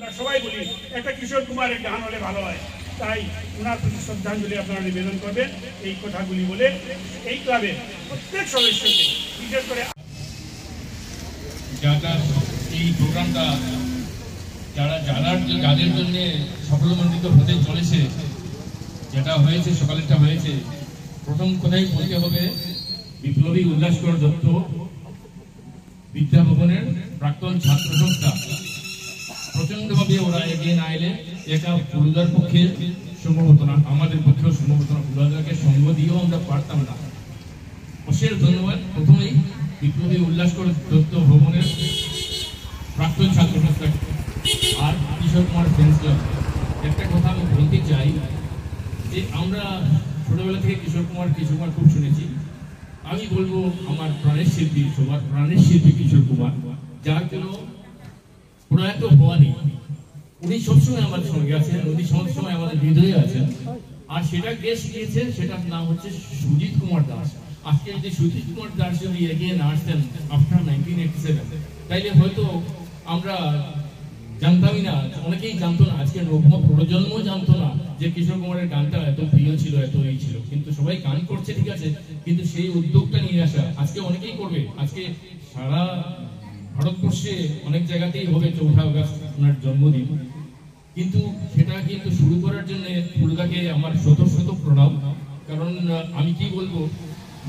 আমরা সবাই বলি একটা কিশোর কুমারের গান হলে ভালো হয়, তাই ওনার প্রতি শ্রদ্ধাঞ্জলি আপনারা নিবেদন করবেন। এই কথাগুলি বলে এই ক্লাবের প্রত্যেক সদস্যকে বিশেষ করে এই প্রোগ্রামটা যাদের জন্য সফলমণ্ডিত হতে চলেছে, যেটা হয়েছে সকালেরটা হয়েছে, প্রথম কথাই বলতে হবে বিপ্লবী উল্লাসকর দত্ত বিদ্যাভবনের প্রাক্তন ছাত্র সংস্থা প্রচন্ডভাবে ওরা এগিয়ে না এলে এটা পুরুদার পক্ষে সম্ভব হতো না, আমাদের পক্ষেও সম্ভব হতো না, পুরুদারকে সঙ্গ দিয়েও আমরা পারতাম না। অশেষ ধন্যবাদ প্রথমেই বিপ্লবী উল্লাসকর দত্ত ভবনের প্রাক্তন ছাত্র সংস্থা আর কিশোর কুমার ফ্রেন্ডস ক্লাব। একটা কথা আমি বলতে চাই যে আমরা ছোটবেলা থেকে কিশোর কুমার খুব শুনেছি। আমি বলবো আমার প্রাণের শিল্পী, সবার প্রাণের শিল্পী কিশোর কুমার, যার কোনো প্রয়াত হওয়া নেই। উনি সবসময় আমাদের সঙ্গে আছেন, উনি সবসময় আমাদের হৃদয়ে আছেন। আর সেটা কে শিখিয়েছেন, সেটার নাম হচ্ছে সুজিত কুমার দাস। আজকে যদি সুজিত কুমার দাস যদি এগিয়ে না আসতেন আফটার 1987, তাইলে হয়তো আমরা জানতামই না, অনেকেই জানতো না, আজকে নব্য প্রজন্ম জানতো না যে কিশোর কুমারের গানটা এত প্রিয় ছিল, এত এই ছিল। কিন্তু সবাই গান করছে ঠিক আছে, কিন্তু সেই উদ্যোগটা নিয়ে আসা আজকে অনেকেই করবে। আজকে সারা ভারতবর্ষে অনেক জায়গাতেই হবে 4 আগস্ট ওনার জন্মদিন, কিন্তু সেটা কিন্তু শুরু করার জন্য ফুলদাকে আমার শত শত প্রণাম। কারণ আমি কি বলবো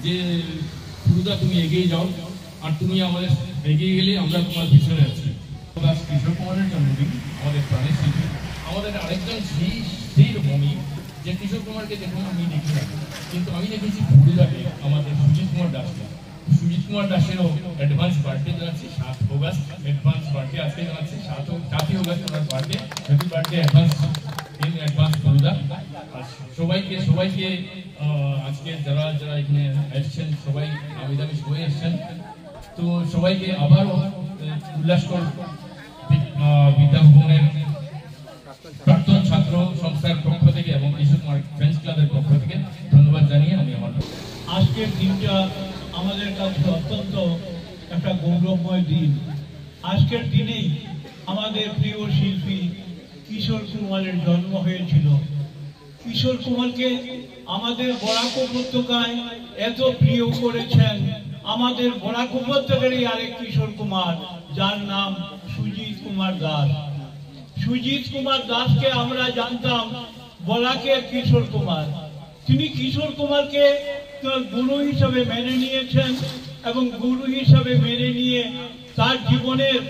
যে ফুলদা তুমি এগিয়ে যাও, আর তুমি আমাদের এগিয়ে গেলে আমরা তোমার পিছনে আছি। কিশোর কুমারের জন্মদিন, আমাদের প্রাণের শিল্পী, আমাদের আরেকজন স্থির ভূমি যে কিশোর কুমারকে দেখুন আমি দেখি না, কিন্তু আমি দেখেছি ফুলদাকে, আমাদের সুজিত কুমার দাসকে। সুজিত কুমার দাসেরও অ্যাডভান্স বার্থডে জানাচ্ছি, 7 আগস্ট অ্যাডভান্স বার্থডে আজকে জানাচ্ছি, 7 আগস্ট ওনার বার্থডে, হ্যাপি বার্থডে অ্যাডভান্স ফুলদা। সবাইকে আজকে যারা এখানে এসছেন সবাই নামি দামি সবাই এসছেন, তো সবাইকে আবারও উল্লাসকর বিদ্যাভবনের প্রাক্তন ছাত্র সংস্থার পক্ষ থেকে এবং কিশোর কুমার ফ্রেন্ডস ক্লাবের পক্ষ থেকে ধন্যবাদ জানিয়ে আমি আমার আজকের দিনটা আমাদের কাছে অত্যন্ত একটা গৌরবময় দিন। আজকের দিনেই আমাদের প্রিয় শিল্পী কিশোর কুমারের জন্ম হয়েছিল। কিশোর কুমারকে আমাদের বরাক উপত্যকায় এত প্রিয় করেছেন আমাদের বরাক উপত্যকারই আরেক কিশোর কুমার, যার নাম সুজিত কুমার দাস। সুজিত কুমার দাসকে আমরা জানতাম বরাকের কিশোর কুমার। তিনি কিশোর কুমারকে গুরু হিসাবে মেনে নিয়েছেন এবং গুরু হিসাবে মেনে নিয়ে তার জীবনের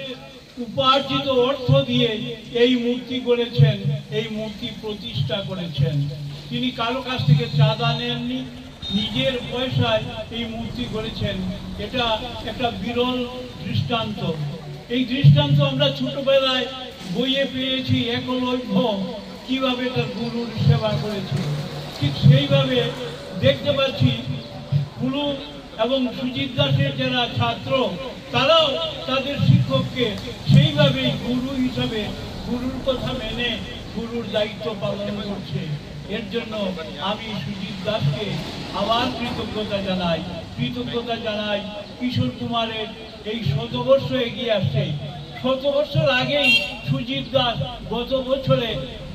উপার্জিত অর্থ দিয়ে এই মূর্তি গড়েছেন, এই মূর্তি প্রতিষ্ঠা করেছেন। তিনি কারো কাছ থেকে চাঁদা নেননি, নিজের পয়সায় এই মূর্তি গড়েছেন। এটা একটা বিরল দৃষ্টান্ত। এই দৃষ্টান্ত আমরা ছোটবেলায় বইয়ে পেয়েছি, একলব্য কিভাবে তার গুরুর সেবা করেছে। ঠিক সেইভাবে দেখতে পাচ্ছি গুরু এবং সুজিত দাসের যারা ছাত্র, তারাও তাদের শিক্ষককে সেইভাবেই গুরু হিসাবে গুরুর কথা মেনে গুরুর দায়িত্ব পালন করছে। এর জন্য আমি সুজিত দাসকে আবার কৃতজ্ঞতা জানাই। কিশোর কুমারের এই 100 বর্ষ এগিয়ে আসছে। 100 বছর আগেই সুজিত দাস গত বছরে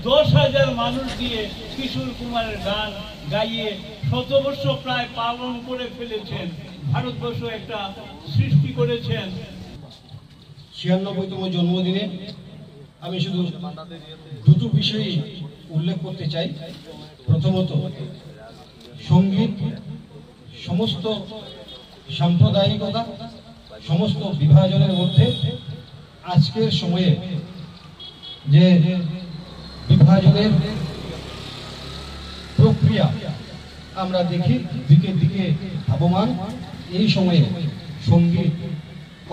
10,000 মানুষ দিয়ে কিশোর কুমারের গান গাইয়ে 100 বর্ষ প্রায় পালন করে ফেলেছেন। ভারতবর্ষ একটা সৃষ্টি করেছেন। 96তম জন্মদিনে আমি শুধু দুটো বিষয় উল্লেখ করতে চাই। প্রথমত, সঙ্গীত সমস্ত সাম্প্রদায়িকতা, সমস্ত বিভাজনের মধ্যে আজকের সময়ে যে বিভাজনের প্রক্রিয়া আমরা দেখি, দিকে দিকে ধাবমান, এই সময়ে সঙ্গীত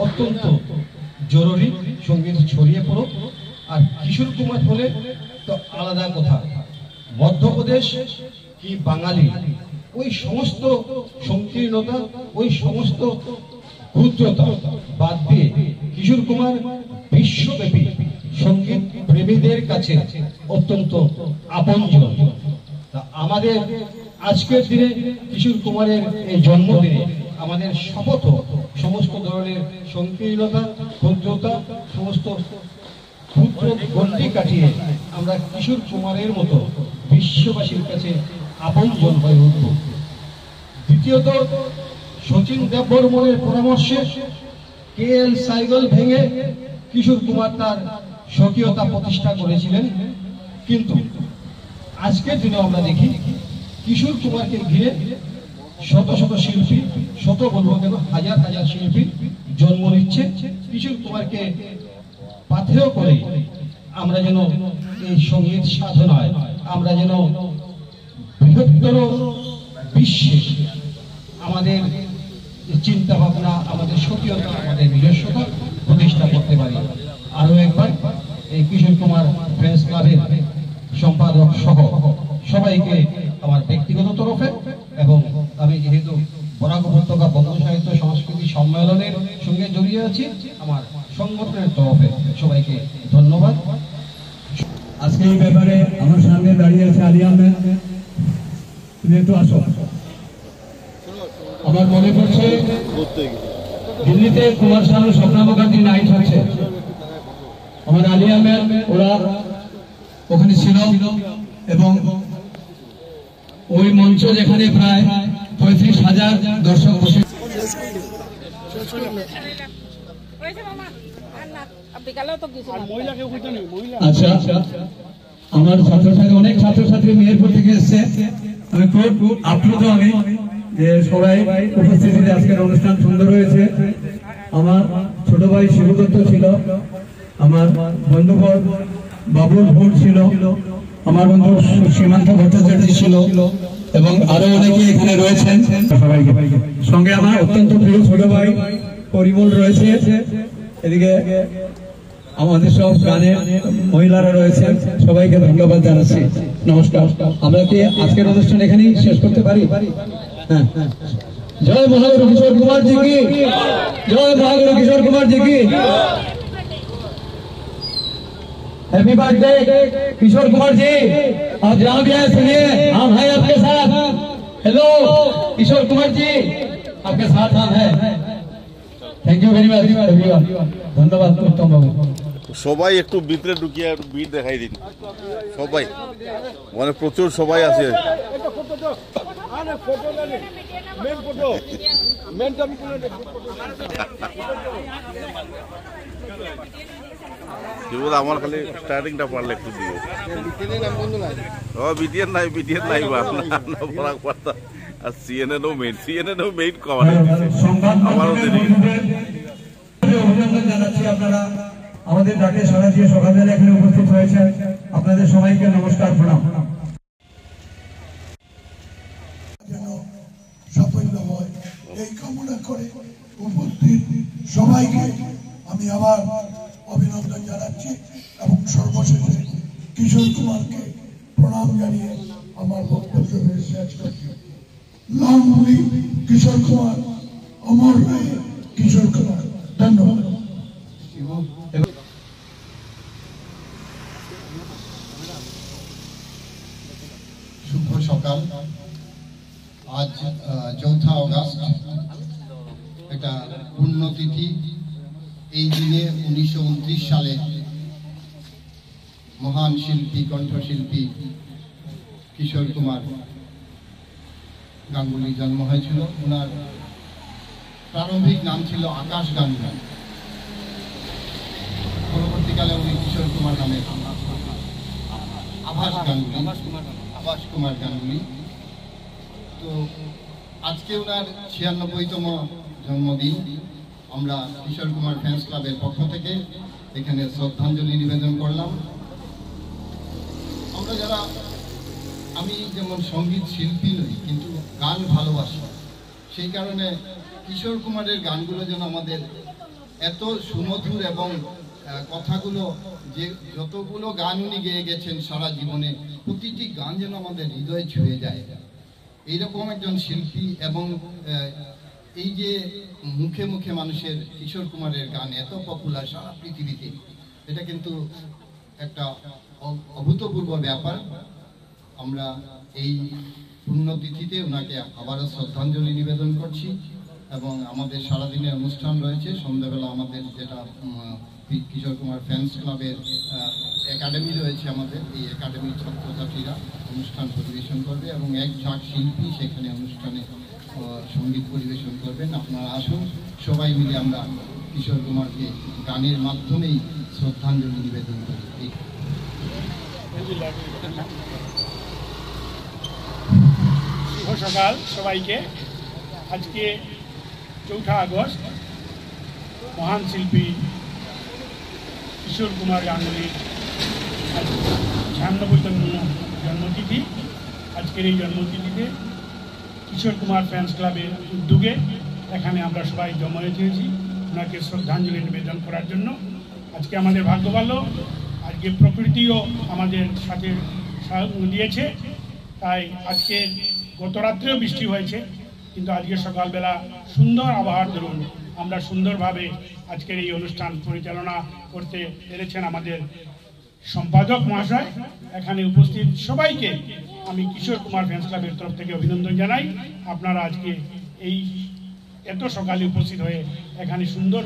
অত্যন্ত জরুরি। সঙ্গীত ছড়িয়ে পড়ো। আর কিশোর কুমার হলে তো আলাদা কথা। মধ্যপ্রদেশ কি বাঙালি, ওই সমস্ত সংকীর্ণতা, ওই সমস্ত ক্ষুদ্রতা বাদ দিয়ে কিশোর কুমার বিশ্বব্যাপী সঙ্গীত প্রেমীদের কাছে অত্যন্ত আপনজন। আমাদের আজকের দিনে কিশোর কুমারের এই জন্মদিনে আমাদের শপথ সমস্ত ধরনের সংকীর্ণতা, ক্ষুদ্রতা, সমস্ত ক্ষুদ্র গণ্ডি কাটিয়ে আমরা কিশোর কুমারের মতো বিশ্ববাসীর কাছে আপনজন হয়ে উঠব। দ্বিতীয়ত, শচীন দেববর্মনের পরামর্শে KL সাইকেল ভেঙে কিশোর কুমার তার স্বকীয়তা প্রতিষ্ঠা করেছিলেন, কিন্তু আজকের দিনে আমরা দেখি কিশোর কুমারকে ঘিরে শত শত শিল্পী, শত বলবো কেন হাজার হাজার শিল্পী জন্ম নিচ্ছে। কিশোর কুমারকে পাথেয় করে আমরা যেন এই সঙ্গীত সাধনায় আমরা যেন বৃহত্তর বিশ্বে আমাদের চিন্তা ভাবনা, আমাদের স্বকীয়তা, আমাদের নিজস্বতা প্রতিষ্ঠা করতে পারি। আরো একবার এই কিশোর কুমার ফ্রেন্ডস ক্লাবের সম্পাদক সহ সবাইকে আমার ব্যক্তিগত তরফে, এবং আমি যেহেতু বরাক উপত্যকা বঙ্গ সাহিত্য সংস্কৃতি সম্মেলনের সঙ্গে জড়িয়ে আছি, আমার সংগঠনের তরফে সবাইকে ধন্যবাদ। আজকে এই ব্যাপারে আমার সামনে দাঁড়িয়ে আছে আলিয়া ম্যাম, তুমি একটু আসো। আমার মনে পড়ছে দিল্লিতে কুমার শানু স্বপ্না মুখার্জি নাইট হচ্ছে, আমার আলিয়া ম্যাম ওরা ওখানে ছিল, এবং ওই মঞ্চ যেখানে প্রায় 35,000 দর্শক বসে। আচ্ছা, আমার ছাত্রছাত্রী অনেক ছাত্রছাত্রী মেহেরপুর থেকে এসছে, আমি খুব আপ্লুত আমি যে সবাই উপস্থিতিতে আজকের অনুষ্ঠান সুন্দর হয়েছে। আমার ছোট ভাই শিবদত্ত ছিল, আমার বন্ধুবর বাবুল ভোট ছিল, আমার বন্ধু সীমান্ত ভট্টাচার্য ছিল, এবং আরো অনেকে এখানে রয়েছেন। সবাইকে সঙ্গে আমার অত্যন্ত প্রিয় ছোট ভাই পরিমল রয়েছে, এদিকে আমাদের সব গানের মহিলারা রয়েছেন, সবাইকে ধন্যবাদ জানাচ্ছি। নমস্কার। আমরা কি আজকের অনুষ্ঠান এখানেই শেষ করতে পারি? হ্যাঁ, জয় মহাগুরু কিশোর কুমার জি কি, জয় মহাগুরু কিশোর কুমার জি কি। हैप्पी बर्थडे किशोर कुमार जी, आप जहाँ भी आए सुनिए हम हैं आपके साथ। हेलो किशोर कुमार जी, आपके साथ हम हैं। Thank you very much everyone. धन्यवाद उत्तम बाबू। সবাই একটু ভিতরে ঢুকিয়ে ভিড় দেখাই দিন, সবাই মানে প্রচুর সবাই আছে। আমার খালি স্টার্টিংটা পারলে একটু দিও। বিটিএন নাই, বিটিএন নাই বা আর সিএনএনও মেইন কভার আমারও দেরি। অভিনন্দন জানাচ্ছি, আপনারা আমাদের ডাকে সাড়া দিয়ে সকালবেলা এখানে উপস্থিত হয়েছেন, আপনাদের সবাইকে নমস্কার, প্রণাম। সাফল্য হয় এই কামনা করে উপস্থিত সবাইকে আমি আবার অভিনন্দন জানাচ্ছি, এবং সর্বশেষে কিশোর কুমারকে প্রণাম জানিয়ে আমার বক্তব্য শেষ করছি। লং লিভ কিশোর কুমার, অমর রয়ে কিশোর কুমার। ধন্যবাদ। শুভ সকাল। আজ 4 অগাস্ট, একটা পুণ্যতিথি। এই দিনে 1929 সালে মহান শিল্পী, কণ্ঠশিল্পী কিশোর কুমার গাঙ্গুলি জন্ম হয়েছিল। ওনার প্রারম্ভিক নাম ছিল আকাশ গাঙ্গুলি, পরবর্তীকালে উনি কিশোর কুমার নামে আভাস কুমার গাঙ্গুলি। তো আজকে ওনার 96তম জন্মদিন। আমরা কিশোর কুমার ফ্যান্স ক্লাবের পক্ষ থেকে এখানে শ্রদ্ধাঞ্জলি নিবেদন করলাম। আমরা যারা, আমি যেমন সঙ্গীত শিল্পী নই কিন্তু গান ভালোবাসি, সেই কারণে কিশোর কুমারের গানগুলো যেন আমাদের এত সুমধুর, এবং কথাগুলো যে যতগুলো গান উনি গেয়ে গেছেন সারা জীবনে, প্রতিটি গান যেন আমাদের হৃদয়ে ছুঁয়ে যায়। এইরকম একজন শিল্পী, এবং এই যে মুখে মুখে মানুষের কিশোর কুমারের গান এত পপুলার সারা পৃথিবীতে, এটা কিন্তু একটা অভূতপূর্ব ব্যাপার। আমরা এই পুণ্যতিথিতে ওনাকে আবারও শ্রদ্ধাঞ্জলি নিবেদন করছি, এবং আমাদের সারাদিনের অনুষ্ঠান রয়েছে। সন্ধ্যাবেলা আমাদের যেটা কিশোর কুমার ফ্যান্স ক্লাবের একাডেমি রয়েছে আমাদের, এই একাডেমির ছাত্রছাত্রীরা অনুষ্ঠান পরিবেশন করবে এবং এক ঝাঁক শিল্পী সেখানে অনুষ্ঠানে সঙ্গীত পরিবেশন করবেন। আপনারা আসুন, সবাই মিলে আমরা কিশোর কুমারকে গানের মাধ্যমেই শ্রদ্ধাঞ্জলি নিবেদন করি। শুভ সকাল সবাইকে। আজকে 4 আগস্ট মহান শিল্পী কিশোর কুমার গাঙ্গুলির 96তম জন্মতিথি। আজকের এই জন্মতিথিতে কিশোর কুমার ফ্যান্স ক্লাবের উদ্যোগে এখানে আমরা সবাই জমা হয়েছি ওনাকে শ্রদ্ধাঞ্জলি নিবেদন করার জন্য। আজকে আমাদের ভাগ্য ভালো, আজকে প্রকৃতিও আমাদের সাথে দিয়েছে, তাই আজকে গত রাত্রেও বৃষ্টি হয়েছে, কিন্তু আজকে সকালবেলা সুন্দর আবহাওয়ার দরুন আমরা সুন্দরভাবে আজকের এই অনুষ্ঠান পরিচালনা করতে পেরেছেন আমাদের সম্পাদক মহাশয়। এখানে উপস্থিত সবাইকে আমি কিশোর কুমার ফ্যান্স ক্লাবের তরফ থেকে অভিনন্দন জানাই। আপনারা আজকে এই এত সকালে উপস্থিত হয়ে এখানে সুন্দর